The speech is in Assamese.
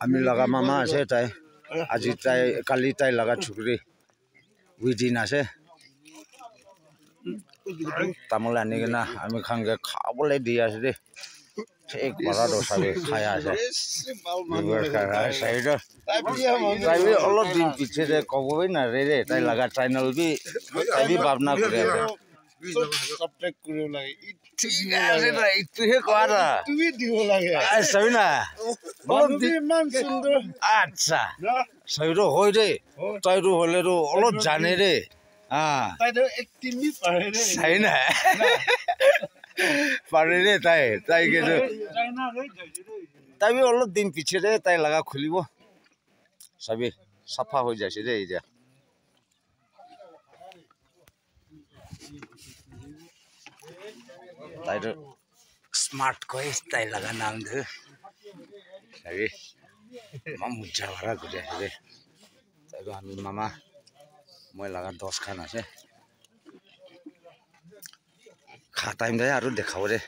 আমি লগা মামা আছে তাই আজি তাই কালি তাই লগা ছুকরি উইদিন আছে তামোল আনি কিনা আমি খাংগে খাবলৈ দি আছে দেই ঠিক বৰা দচাবি খাই আছে তাই অলপ দিন পিছে ক'বই নাৰে ৰে তাই লগা চাইনেল বি তাই বি ভাৱনা কৰি আছে ইটোহে কোৱা না চাবি না আচ্ছা চাবিটো হয় দেই তাইতো হ'লেতো অলপ জানে দেই চাই না পাৰে ৰে তাই কিন্তু তাই বি অলপ দিন পিছে দে তাই লগা খুলিব চাবি চাফা হৈ যাইছে দেই এতিয়া তাইতো স্মার্ট কয় তাই লগা নাম ধরে চাবি মামা মুজা ভরা ঘুরে আছে তাইতো আমি মামা মই লগা 10 খান আছে খা টাইম দেয় আর দেখাব দে